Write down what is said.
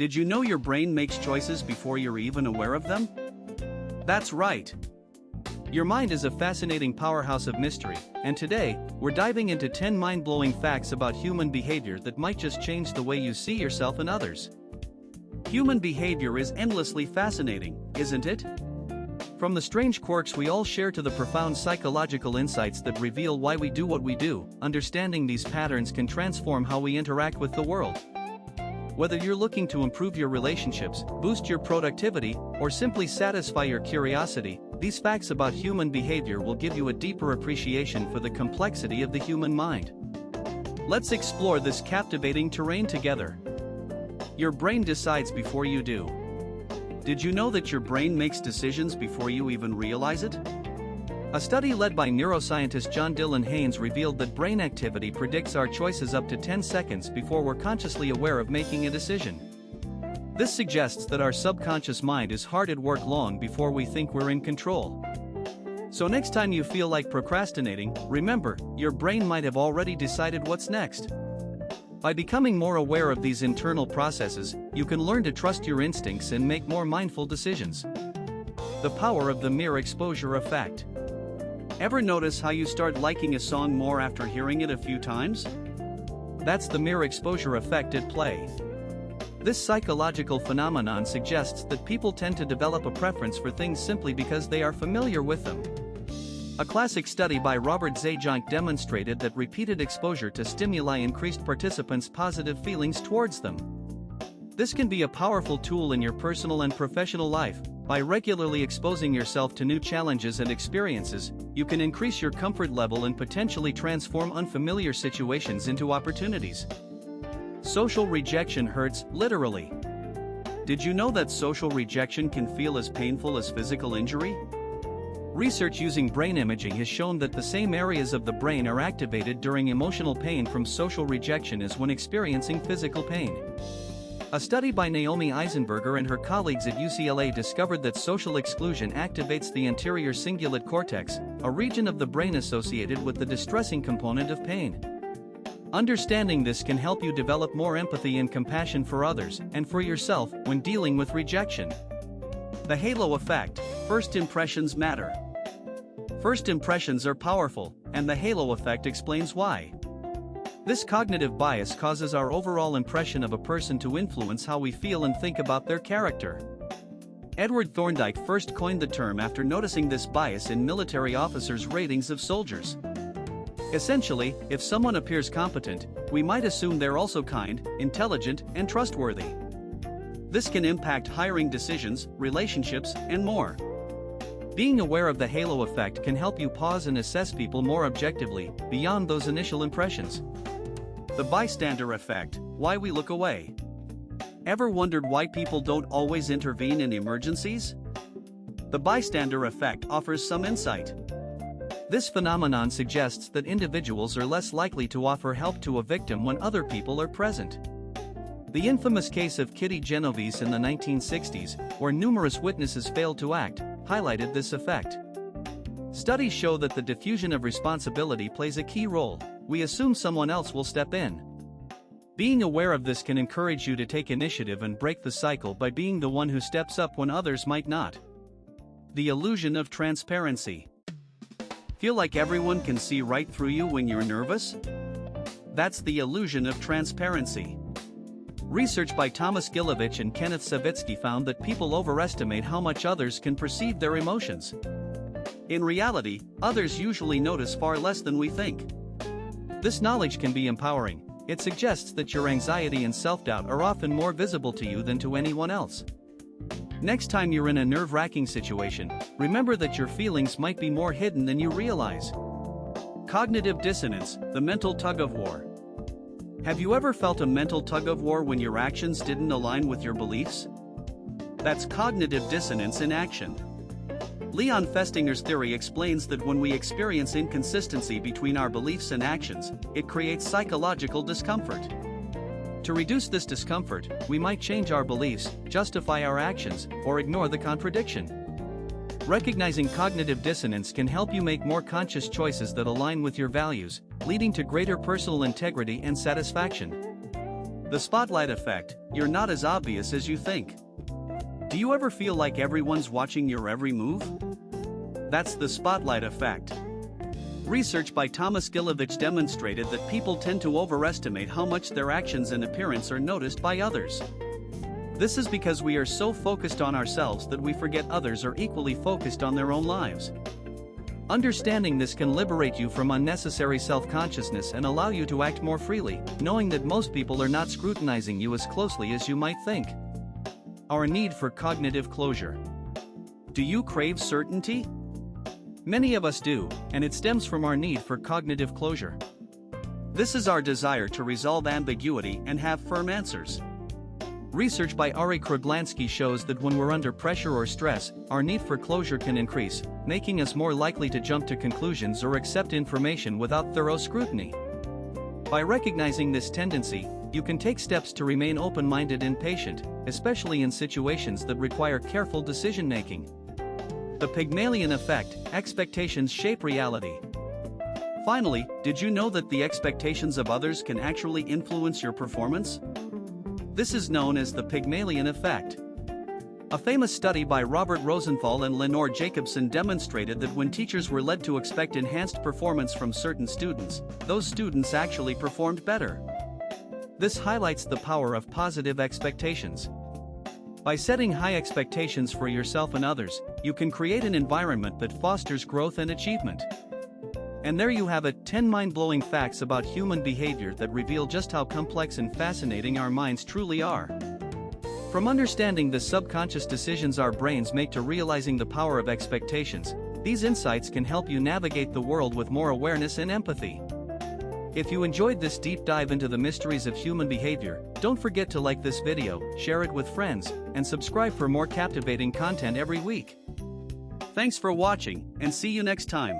Did you know your brain makes choices before you're even aware of them? That's right. Your mind is a fascinating powerhouse of mystery, and today, we're diving into 10 mind-blowing facts about human behavior that might just change the way you see yourself and others. Human behavior is endlessly fascinating, isn't it? From the strange quirks we all share to the profound psychological insights that reveal why we do what we do, understanding these patterns can transform how we interact with the world. Whether you're looking to improve your relationships, boost your productivity, or simply satisfy your curiosity, these facts about human behavior will give you a deeper appreciation for the complexity of the human mind. Let's explore this captivating terrain together. Your brain decides before you do. Did you know that your brain makes decisions before you even realize it? A study led by neuroscientist John Dylan Haynes revealed that brain activity predicts our choices up to 10 seconds before we're consciously aware of making a decision. This suggests that our subconscious mind is hard at work long before we think we're in control. So next time you feel like procrastinating, remember, your brain might have already decided what's next. By becoming more aware of these internal processes, you can learn to trust your instincts and make more mindful decisions. The power of the mere exposure effect. Ever notice how you start liking a song more after hearing it a few times? That's the mere exposure effect at play. This psychological phenomenon suggests that people tend to develop a preference for things simply because they are familiar with them. A classic study by Robert Zajonc demonstrated that repeated exposure to stimuli increased participants' positive feelings towards them. This can be a powerful tool in your personal and professional life. By regularly exposing yourself to new challenges and experiences, you can increase your comfort level and potentially transform unfamiliar situations into opportunities. Social rejection hurts, literally. Did you know that social rejection can feel as painful as physical injury? Research using brain imaging has shown that the same areas of the brain are activated during emotional pain from social rejection as when experiencing physical pain. A study by Naomi Eisenberger and her colleagues at UCLA discovered that social exclusion activates the anterior cingulate cortex, a region of the brain associated with the distressing component of pain. Understanding this can help you develop more empathy and compassion for others and for yourself when dealing with rejection. The halo effect. First impressions matter. First impressions are powerful, and the halo effect explains why. This cognitive bias causes our overall impression of a person to influence how we feel and think about their character. Edward Thorndike first coined the term after noticing this bias in military officers' ratings of soldiers. Essentially, if someone appears competent, we might assume they're also kind, intelligent, and trustworthy. This can impact hiring decisions, relationships, and more. Being aware of the halo effect can help you pause and assess people more objectively, beyond those initial impressions. The bystander effect. Why we look away. Ever wondered why people don't always intervene in emergencies? The bystander effect offers some insight. This phenomenon suggests that individuals are less likely to offer help to a victim when other people are present. The infamous case of Kitty Genovese in the 1960s, where numerous witnesses failed to act, highlighted this effect. Studies show that the diffusion of responsibility plays a key role. We assume someone else will step in. Being aware of this can encourage you to take initiative and break the cycle by being the one who steps up when others might not. The illusion of transparency. Feel like everyone can see right through you when you're nervous? That's the illusion of transparency. Research by Thomas Gilovich and Kenneth Savitsky found that people overestimate how much others can perceive their emotions. In reality, others usually notice far less than we think. This knowledge can be empowering. It suggests that your anxiety and self-doubt are often more visible to you than to anyone else. Next time you're in a nerve-wracking situation, remember that your feelings might be more hidden than you realize. Cognitive dissonance, the mental tug-of-war. Have you ever felt a mental tug-of-war when your actions didn't align with your beliefs? That's cognitive dissonance in action. Leon Festinger's theory explains that when we experience inconsistency between our beliefs and actions, it creates psychological discomfort. To reduce this discomfort, we might change our beliefs, justify our actions, or ignore the contradiction. Recognizing cognitive dissonance can help you make more conscious choices that align with your values, leading to greater personal integrity and satisfaction. The spotlight effect, you're not as obvious as you think. Do you ever feel like everyone's watching your every move? That's the spotlight effect. Research by Thomas Gilovich demonstrated that people tend to overestimate how much their actions and appearance are noticed by others. This is because we are so focused on ourselves that we forget others are equally focused on their own lives. Understanding this can liberate you from unnecessary self-consciousness and allow you to act more freely, knowing that most people are not scrutinizing you as closely as you might think. Our need for cognitive closure. Do you crave certainty? Many of us do, and it stems from our need for cognitive closure. This is our desire to resolve ambiguity and have firm answers. Research by Ari Kruglansky shows that when we're under pressure or stress, our need for closure can increase, making us more likely to jump to conclusions or accept information without thorough scrutiny. By recognizing this tendency, you can take steps to remain open-minded and patient, especially in situations that require careful decision-making. The Pygmalion effect, expectations shape reality. Finally, did you know that the expectations of others can actually influence your performance? This is known as the Pygmalion effect. A famous study by Robert Rosenthal and Lenore Jacobson demonstrated that when teachers were led to expect enhanced performance from certain students, those students actually performed better. This highlights the power of positive expectations. By setting high expectations for yourself and others, you can create an environment that fosters growth and achievement. And there you have it, 10 mind-blowing facts about human behavior that reveal just how complex and fascinating our minds truly are. From understanding the subconscious decisions our brains make to realizing the power of expectations, these insights can help you navigate the world with more awareness and empathy. If you enjoyed this deep dive into the mysteries of human behavior, don't forget to like this video, share it with friends, and subscribe for more captivating content every week. Thanks for watching, and see you next time.